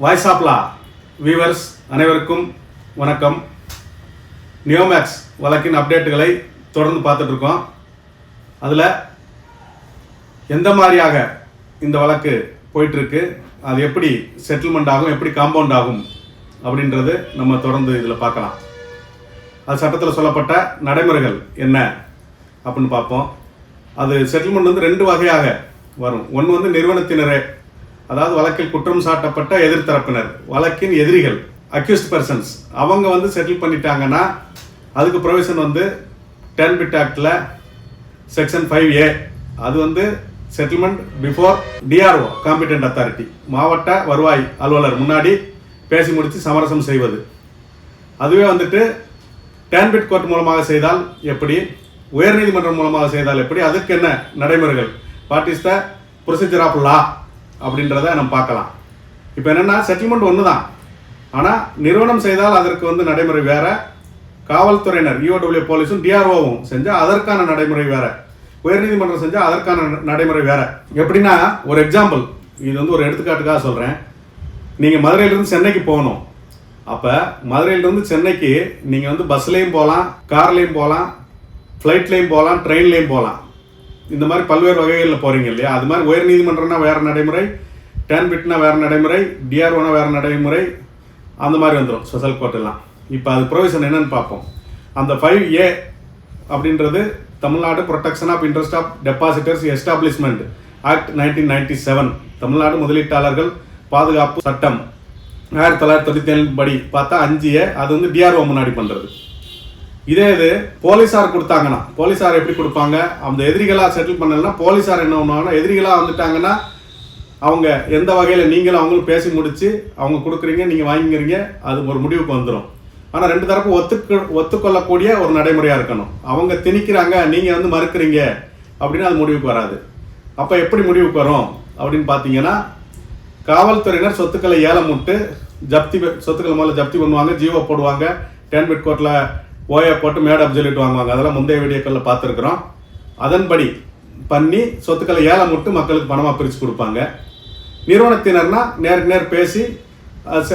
Voice of law viewers அனைவருக்கும் வணக்கம். நியோமேக்ஸ் வழக்கின் அப்டேட்டுகளை தொடர்ந்து பார்த்துட்டு இருக்கோம். அதில் எந்த மாதிரியாக இந்த வழக்கு போயிட்டுருக்கு, அது எப்படி செட்டில்மெண்ட் ஆகும், எப்படி காம்பவுண்ட் ஆகும் அப்படின்றது நம்ம தொடர்ந்து இதில் பார்க்கலாம். அது சட்டத்தில் சொல்லப்பட்ட நடைமுறைகள் என்ன அப்படின்னு பார்ப்போம். அது செட்டில்மெண்ட் வந்து ரெண்டு வகையாக வரும். ஒன்று வந்து நிறுவனத்தினரே, அதாவது வழக்கில் குற்றம் சாட்டப்பட்ட எதிர்த்தரப்பினர், வழக்கின் எதிரிகள், அக்யூஸ்ட் பர்சன்ஸ், அவங்க வந்து செட்டில் பண்ணிட்டாங்கன்னா அதுக்கு ப்ரொவிஷன் வந்து 10 பிட் ஆக்டில் செக்ஷன் 5A. அது வந்து settlement before DRO competent authority, மாவட்ட வருவாய் அலுவலர் முன்னாடி பேசி முடித்து சமரசம் செய்வது. அதுவே வந்துட்டு 10 பிட் கோர்ட் மூலமாக செய்தால் எப்படி, உயர்நீதிமன்றம் மூலமாக செய்தால் எப்படி, அதுக்கு என்ன நடைமுறைகள், what is the procedure of law அப்படின்றத நம்ம பார்க்கலாம். இப்போ என்னென்னா செட்டில்மெண்ட் ஒன்று தான், ஆனால் நிறுவனம் செய்தால் அதற்கு வந்து நடைமுறை வேறு, காவல்துறையினர் இஓடபிள்யூ போலீஸும் டிஆர்ஓவும் செஞ்சால் அதற்கான நடைமுறை வேறு, உயர்நீதிமன்றம் செஞ்சால் அதற்கான நடைமுறை வேறு. எப்படின்னா ஒரு எக்ஸாம்பிள், இது வந்து ஒரு எடுத்துக்காட்டுக்காக சொல்கிறேன். நீங்கள் மதுரையிலேருந்து சென்னைக்கு போகணும். அப்போ மதுரையிலேருந்து சென்னைக்கு நீங்கள் வந்து பஸ்லேயும் போகலாம், கார்லேயும் போகலாம், ஃப்ளைட்லேயும் போகலாம், ட்ரெயின்லேயும் போகலாம். இந்த மாதிரி பல்வேறு வகைகளில் போகிறீங்க இல்லையா? அது மாதிரி உயர்நீதிமன்றம்னா வேறு நடைமுறை, 10 பிட்னா வேறு நடைமுறை, டிஆர்ஓனா வேறு நடைமுறை, அந்த மாதிரி வந்துடும் ஸ்பெஷல் கோர்ட்டெல்லாம். இப்போ அது ப்ரொவிஷன் என்னன்னு பார்ப்போம். அந்த 5A அப்படின்றது Tamil Nadu protection of interest of depositors establishment act 1997, Tamil Nadu முதலீட்டாளர்கள் பாதுகாப்பு சட்டம் 1997 படி பார்த்தா 5A, அது வந்து டிஆர்ஓ முன்னாடி பண்ணுறது. இதே இது போலீஸார் கொடுத்தாங்கன்னா, போலீஸார் எப்படி கொடுப்பாங்க, அந்த எதிரிகளாக செட்டில் பண்ணலன்னா போலீஸார் என்ன பண்ணுவாங்கன்னா, எதிரிகளாக வந்துட்டாங்கன்னா அவங்க எந்த வகையில் நீங்களும் அவங்களும் பேசி முடித்து அவங்க கொடுக்குறீங்க, நீங்கள் வாங்கிக்கிறீங்க, அது ஒரு முடிவுக்கு வந்துடும். ஆனால் ரெண்டு தரப்பு ஒத்துக்கொள்ளக்கூடிய ஒரு நடைமுறையாக இருக்கணும். அவங்க திணிக்கிறாங்க, நீங்கள் வந்து மறுக்கிறீங்க அப்படின்னு அது முடிவுக்கு வராது. அப்போ எப்படி முடிவுக்கு வரும் அப்படின்னு பார்த்தீங்கன்னா, காவல்துறையினர் சொத்துக்களை ஏலம் விட்டு சொத்துக்களை முதல்ல ஜப்தி பண்ணுவாங்க, ஜீவோ போடுவாங்க, 10 பிட் கோர்ட்டில் ஓஏ போட்டு மேட் அப்சல்யூட் வாங்குவாங்க. அதெல்லாம் முந்தைய வீடியோக்களில் பார்த்துருக்குறோம். அதன்படி பண்ணி சொத்துக்களை ஏலம் விட்டு மக்களுக்கு பணமாக பிரித்து கொடுப்பாங்க. நிறுவனத்தினர்னா நேருக்கு நேர் பேசி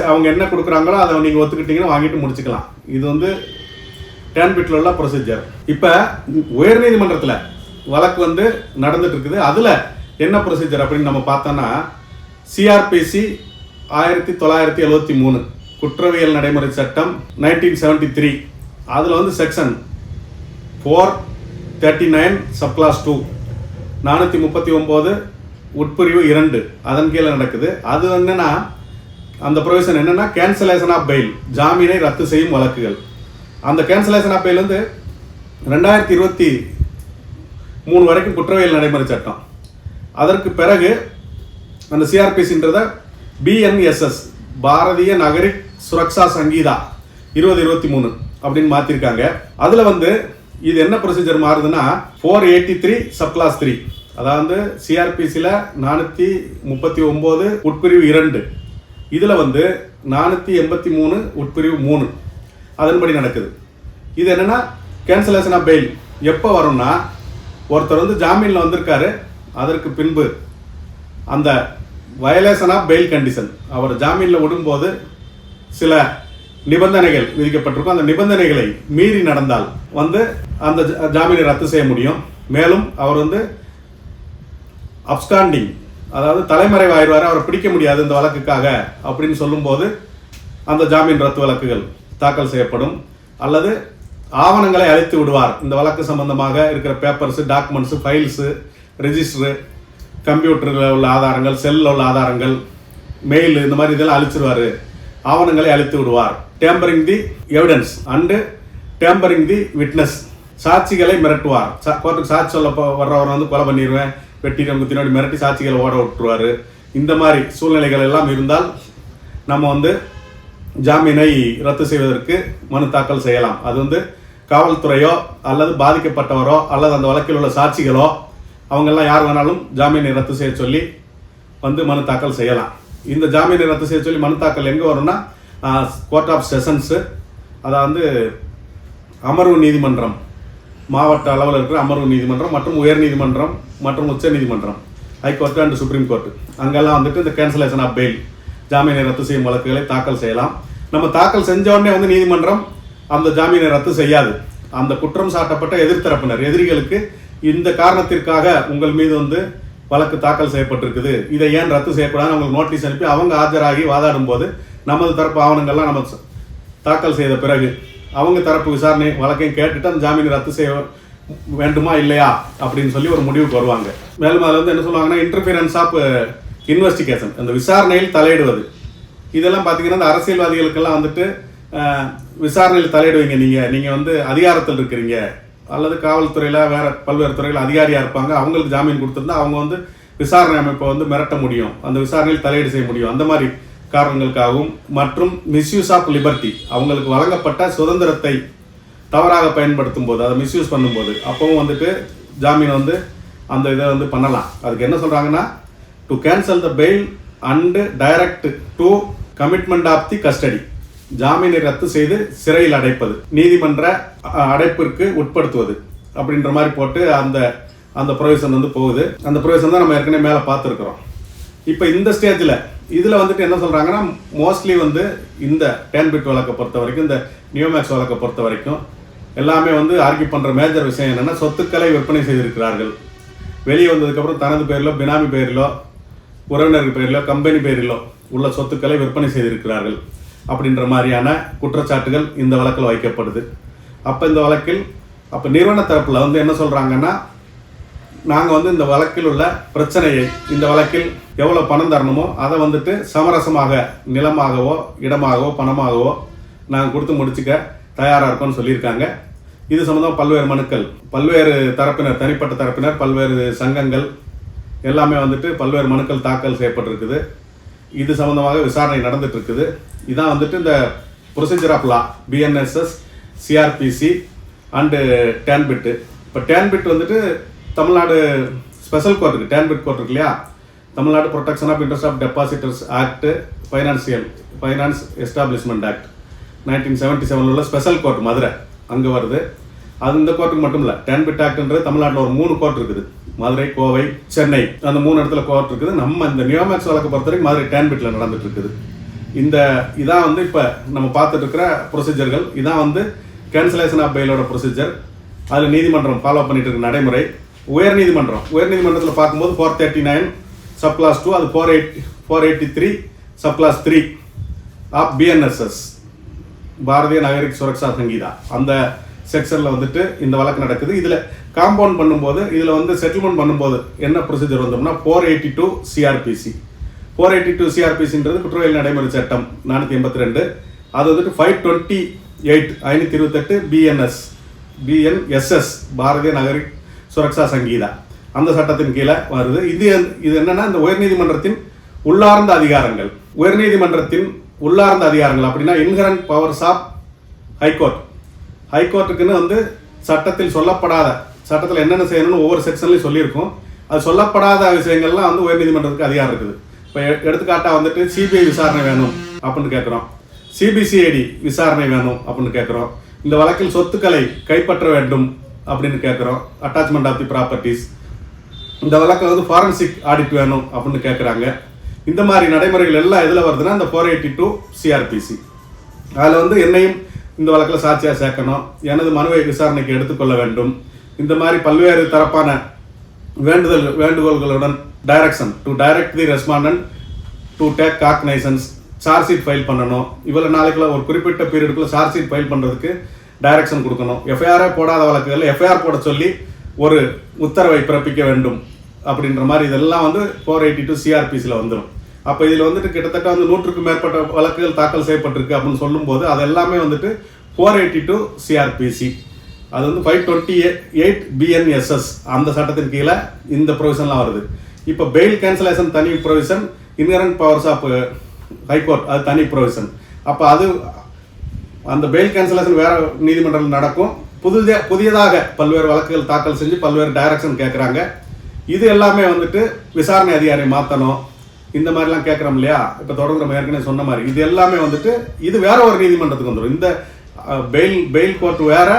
அவங்க என்ன கொடுக்குறாங்களோ அதை நீங்கள் ஒத்துக்கிட்டீங்கன்னா வாங்கிட்டு முடிச்சுக்கலாம். இது வந்து 10 பிட்டில் உள்ள ப்ரொசீஜர். இப்போ உயர்நீதிமன்றத்தில் வழக்கு வந்து நடந்துட்டு இருக்குது. அதில் என்ன ப்ரொசீஜர் அப்படின்னு நம்ம பார்த்தோன்னா, சிஆர்பிசி 1973 குற்றவியல் நடைமுறை சட்டம் 1973, அதில் வந்து செக்ஷன் 439 சப்கிளாஸ் 2 439 உட்பிரிவு 2 அதன் கீழே நடக்குது. அது என்னன்னா, அந்த ப்ரொவிஷன் என்னன்னா, கேன்சலேஷன் ஆஃப் பெயில், ஜாமீனை ரத்து செய்யும் வழக்குகள். அந்த கேன்சலேஷன் ஆஃப் பெயில் வந்து 2023 வரைக்கும் குற்றவியல் நடைமுறை சட்டம். அதற்கு பிறகு அந்த சிஆர்பிசின்றத பிஎன்எஸ்எஸ், பாரதிய நகரிக் சுரக்ஷா சங்கீதா 2023 அப்படின்னு மாற்றிருக்காங்க. அதில் வந்து இது என்ன ப்ரொசீஜர் மாறுதுன்னா, 483 சப்கிளாஸ் 3, அதாவது சிஆர்பிசியில் 439 உட்பிரிவு 2, இதில் வந்து 483 உட்பிரிவு 3 அதன்படி நடக்குது. இது என்னென்னா, கேன்சலேஷன் ஆஃப் பெயில் எப்போ வரும்னா, ஒருத்தர் வந்து ஜாமீனில் வந்திருக்காரு, அதற்கு பின்பு அந்த வயலேஷன் ஆஃப் பெயில் கண்டிஷன், அவர் ஜாமீனில் விடும்போது சில நிபந்தனைகள் விதிக்கப்பட்டிருக்கும். அந்த நிபந்தனைகளை மீறி நடந்தால் வந்து அந்த ஜாமீனை ரத்து செய்ய முடியும். மேலும் அவர் வந்து அப்ஸ்காண்டிங், அதாவது தலைமறைவாயிருவார், அவரை பிடிக்க முடியாது இந்த வழக்குக்காக அப்படின்னு சொல்லும்போது அந்த ஜாமீன் ரத்து வழக்குகள் தாக்கல் செய்யப்படும். அல்லது ஆவணங்களை அழித்து விடுவார், இந்த வழக்கு சம்பந்தமாக இருக்கிற பேப்பர்ஸு, டாக்குமெண்ட்ஸு, ஃபைல்ஸு, ரெஜிஸ்டரு, கம்ப்யூட்டரில் உள்ள ஆதாரங்கள், செல்லில் உள்ள ஆதாரங்கள், மெயில், இந்த மாதிரி இதெல்லாம் அழிச்சிருவார், ஆவணங்களை அழித்து விடுவார். Tampering the evidence and tampering the witness, சாட்சிகளை மிரட்டுவார். கோர்ட்டுக்கு சாட்சி சொல்ல வர்றவரை வந்து கொலை பண்ணிடுவேன், வெட்டிட்டு குத்தினோடி மிரட்டி சாட்சிகளை ஓட விட்டுருவார். இந்த மாதிரி சூழ்நிலைகள் எல்லாம் இருந்தால் நம்ம வந்து ஜாமீனை ரத்து செய்வதற்கு மனு தாக்கல் செய்யலாம். அது வந்து காவல்துறையோ அல்லது பாதிக்கப்பட்டவரோ அல்லது அந்த வழக்கில் உள்ள சாட்சிகளோ, அவங்கெல்லாம் யார் வேணாலும் ஜாமீனை ரத்து செய்ய சொல்லி வந்து மனு தாக்கல் செய்யலாம். இந்த ஜாமீனை ரத்து செய்ய சொல்லி மனு தாக்கல் எங்கே வரும்னா, கோர்ட் ஆஃப் செஷன்ஸு, அதாவது அமர்வு நீதிமன்றம், மாவட்ட அளவில் இருக்கிற அமர்வு நீதிமன்றம் மற்றும் உயர்நீதிமன்றம் மற்றும் உச்ச நீதிமன்றம், ஹைகோர்ட்டு அண்ட் சுப்ரீம் கோர்ட்டு, அங்கெல்லாம் வந்துட்டு இந்த கேன்சலேஷன் ஆஃப் பெயில் ஜாமீனை ரத்து செய்யும் வழக்குகளை தாக்கல் செய்யலாம். நம்ம தாக்கல் செஞ்ச உடனே வந்து நீதிமன்றம் அந்த ஜாமீனை ரத்து செய்யாது. அந்த குற்றம் சாட்டப்பட்ட எதிர்த்தரப்பினர் எதிரிகளுக்கு இந்த காரணத்திற்காக உங்கள் மீது வந்து வழக்கு தாக்கல் செய்யப்பட்டிருக்குது, இதை ஏன் ரத்து செய்யக்கூடாது அவங்களுக்கு நோட்டீஸ் அனுப்பி அவங்க ஆஜராகி வாதாடும் போது நமது தரப்பு ஆவணங்கள்லாம் நம்ம தாக்கல் செய்த பிறகு அவங்க தரப்பு விசாரணை வழக்கையும் கேட்டுட்டு அந்த ஜாமீனை ரத்து செய்ய வேண்டுமா இல்லையா அப்படின்னு சொல்லி ஒரு முடிவுக்கு வருவாங்க. மேலும் அதில் வந்து என்ன சொல்லுவாங்கன்னா, இன்டர்ஃபியரன்ஸ் ஆஃப் இன்வெஸ்டிகேஷன், அந்த விசாரணையில் தலையிடுவது. இதெல்லாம் பார்த்தீங்கன்னா இந்த அரசியல்வாதிகளுக்கெல்லாம் வந்துட்டு விசாரணையில் தலையிடுவீங்க, நீங்கள் வந்து அதிகாரத்தில் இருக்கிறீங்க அல்லது காவல்துறையில் வேறு பல்வேறு துறையில் அதிகாரியாக இருப்பாங்க, அவங்களுக்கு ஜாமீன் கொடுத்துருந்தா அவங்க வந்து விசாரணை அமைப்பை வந்து மிரட்ட முடியும், அந்த விசாரணையில் தலையீடு செய்ய முடியும். அந்த மாதிரி காரணங்களுக்காகவும் மற்றும் மிஸ்யூஸ் ஆஃப் லிபர்ட்டி, அவங்களுக்கு வழங்கப்பட்ட சுதந்திரத்தை தவறாக பயன்படுத்தும் போது, அதை மிஸ்யூஸ் பண்ணும்போது அப்பவும் வந்துட்டு ஜாமீன் வந்து அந்த இதை வந்து பண்ணலாம். அதுக்கு என்ன சொல்கிறாங்கன்னா, to cancel the bail and direct to commitment of the custody, ஜாமீனை ரத்து செய்து சிறையில் அடைப்பது, நீதிமன்ற அடைப்பிற்கு உட்படுத்துவது அப்படின்ற மாதிரி போட்டு அந்த ப்ரொவிஷன் வந்து போகுது. அந்த ப்ரொவிஷன் தான் நம்ம ஏற்கனவே மேலே பார்த்துருக்குறோம். இப்போ இந்த ஸ்டேஜில் இதில் வந்துட்டு என்ன சொல்கிறாங்கன்னா, மோஸ்ட்லி வந்து இந்த 10 பிட் வழக்கை பொறுத்த வரைக்கும், இந்த நியோமேக்ஸ் வழக்கை பொறுத்த வரைக்கும் எல்லாமே வந்து ஆர்கியூ பண்ணுற மேஜர் விஷயம் என்னென்னா, சொத்துக்களை விற்பனை செய்திருக்கிறார்கள். வெளியே வந்ததுக்கப்புறம் தனது பேரிலோ, பினாமி பேரிலோ, உறவினர்கள் பேரிலோ, கம்பெனி பேரிலோ உள்ள சொத்துக்களை விற்பனை செய்திருக்கிறார்கள் அப்படின்ற மாதிரியான குற்றச்சாட்டுகள் இந்த வழக்கில் வைக்கப்படுது. அப்போ இந்த வழக்கில் அப்போ நிறுவன தரப்பில் வந்து என்ன சொல்கிறாங்கன்னா, நாங்கள் வந்து இந்த வழக்கில் உள்ள பிரச்சனையை, இந்த வழக்கில் எவ்வளோ பணம் தரணுமோ அதை வந்துட்டு சமரசமாக நிலமாகவோ இடமாகவோ பணமாகவோ நாங்கள் கொடுத்து முடிச்சுக்க தயாராக இருக்கோம்னு சொல்லியிருக்காங்க. இது சம்மந்தமாக பல்வேறு மனுக்கள், பல்வேறு தரப்பினர், தனிப்பட்ட தரப்பினர், பல்வேறு சங்கங்கள் எல்லாமே வந்துட்டு பல்வேறு மனுக்கள் தாக்கல் செய்யப்பட்டிருக்குது. இது சம்மந்தமாக விசாரணை நடந்துட்டு இருக்குது. இதான் வந்துட்டு இந்த procedure of law, BNSS, CrPC and 10 bit. இப்போ 10 பிட் வந்துட்டு தமிழ்நாடு ஸ்பெஷல் கோர்ட்டுக்கு 10 பிட் கோர்ட் இருக்கு இல்லையா, Tamil Nadu protection of interest of depositors act, finance establishment act 1977 உள்ள ஸ்பெஷல் கோர்ட் மதுரை அங்கே வருது. அது இந்த கோர்ட்டுக்கு மட்டும் இல்லை, 10 பிட் ஆக்ட்ன்றது தமிழ்நாட்டில் ஒரு 3 கோர்ட் இருக்குது, மதுரை, கோவை, சென்னை, அந்த 3 இடத்துல கோர்ட் இருக்குது. நம்ம இந்த நியோமேக்ஸ் வழக்கு பொறுத்த வரைக்கும் மதுரை 10 பிட்டில் நடந்துட்டு இருக்குது. இதான் வந்து இப்போ நம்ம பார்த்துட்டு இருக்கிற ப்ரொசீஜர்கள். இதான் வந்து கேன்சலேஷன் ஆஃப் பெயிலோட ப்ரொசீஜர். அதில் நீதிமன்றம் ஃபாலோ பண்ணிட்டு இருக்க நடைமுறை. உயர்நீதிமன்றத்தில் பார்க்கும்போது 439 சப்கிளாஸ் 2, அது 483 subclause 3 of BNSS, Bharatiya Nagarik Suraksha Sanhita, அந்த செக்ஷனில் வந்துட்டு இந்த வழக்கு நடக்குது. இதில் காம்பவுண்ட் பண்ணும்போது, இதில் வந்து செட்டில்மெண்ட் பண்ணும்போது என்ன ப்ரொசீஜர் வந்தோம்னா 482 சிஆர்பிசி. 482 சிஆர்பிசின்றது குற்றவியல் நடைமுறை சட்டம் 482. அது வந்துட்டு 528 பிஎன்எஸ்எஸ், பாரதிய நாகரிக் சுரக்ஷா சங்கீதா, அந்த சட்டத்தின் கீழே வருது. இது என்னன்னா, இந்த உயர்நீதிமன்றத்தின் உள்ளார்ந்த அதிகாரங்கள். உயர்நீதிமன்றத்தின் உள்ளார்ந்த அதிகாரங்கள் அப்படின்னா இன்ஹரண்ட் பவர்ஸ் ஆஃப் ஹைகோர்ட். ஹைகோர்ட்டுக்குன்னு வந்து சட்டத்தில் சொல்லப்படாத, சட்டத்தில் என்னென்ன செய்யணும்னு ஒவ்வொரு செக்ஷன்லையும் சொல்லியிருக்கும், அது சொல்லப்படாத விஷயங்கள்லாம் வந்து உயர்நீதிமன்றத்துக்கு அதிகாரம் இருக்குது. இப்போ எடுத்துக்காட்டாக வந்துட்டு சிபிஐ விசாரணை வேணும் அப்படின்னு கேட்குறோம், சிபிசிஐடி விசாரணை வேணும் அப்படின்னு கேட்குறோம், இந்த வழக்கில் சொத்துக்களை கைப்பற்ற வேண்டும் அப்படின்னு கேட்குறோம், அட்டாச்மெண்ட் ஆஃப் தி ப்ராப்பர்ட்டிஸ், இந்த வழக்கில் வந்து ஃபாரன்சிக் ஆடிட் வேணும் அப்படின்னு கேட்குறாங்க. இந்த மாதிரி நடைமுறைகள் எல்லாம் எதில் வருதுன்னா இந்த 482 சிஆர்பிசி. அதில் வந்து என்னையும் இந்த வழக்கில் சாட்சியாக சேர்க்கணும், எனது மனுவை விசாரணைக்கு எடுத்துக்கொள்ள வேண்டும், இந்த மாதிரி பல்வேறு தரப்பான வேண்டுகோள்களுடன் direction to direct the respondent to take cognizance, charge sheet file பண்ணணும், இவ்வளோ நாளைக்குள்ள ஒரு குறிப்பிட்ட பீரியடுக்குள்ள சார்ஜ் ஷீட் ஃபைல் பண்ணுறதுக்கு டைரக்ஷன் கொடுக்கணும், எஃப்ஐஆரே போடாத வழக்குகளில் எஃப்ஐஆர் போட சொல்லி ஒரு உத்தரவை பிறப்பிக்க வேண்டும் அப்படின்ற மாதிரி இதெல்லாம் வந்து 482 சிஆர்பிசியில் வந்துடும். அப்போ இதில் வந்துட்டு கிட்டத்தட்ட வந்து 100க்கும் மேற்பட்ட வழக்குகள் தாக்கல் செய்யப்பட்டிருக்கு அப்படின்னு சொல்லும்போது அது எல்லாமே வந்துட்டு 482 சிஆர்பிசி. அது வந்து 528 பிஎன்எஸ்எஸ், அந்த சட்டத்தின் கீழே இந்த ப்ரொவிஷன்லாம் வருது. இப்போ பெயில் கேன்சலேஷன் தனி provision, inherent powers of high court அது தனி ப்ரொவிஷன். அப்போ அது அந்த பெயில் கேன்சலேஷன் வேறு நீதிமன்றத்தில் நடக்கும். புதியதாக பல்வேறு வழக்குகள் தாக்கல் செஞ்சு பல்வேறு டைரக்ஷன் கேட்குறாங்க. இது எல்லாமே வந்துட்டு விசாரணை அதிகாரியை மாற்றணும், இந்த மாதிரிலாம் கேட்குறோம் இல்லையா. இப்போ தொடர்ந்து நம்ம ஏற்கனவே சொன்ன மாதிரி இது எல்லாமே வந்துட்டு இது வேற ஒரு நீதிமன்றத்துக்கு வந்துடும். இந்த பெயில் கோர்ட் வேற,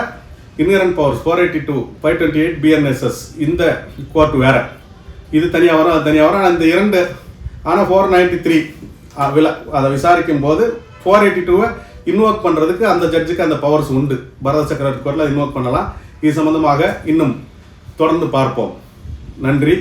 இன்ஹரண்ட் பவர்ஸ் 482 528 பிஎன்எஸ்எஸ் இந்த கோர்ட் வேற, இது தனியாக வரும், அது தனியாக வரும். அந்த இரண்டு ஆனால் 493 அதை விசாரிக்கும் போது 482 இன்வோக் பண்ணுறதுக்கு அந்த ஜட்ஜுக்கு அந்த பவர்ஸ் உண்டு. பரத சக்கரவர்த்தி கோர்ட்டில் இன்வோக் பண்ணலாம். இது சம்பந்தமாக இன்னும் தொடர்ந்து பார்ப்போம். நன்றி.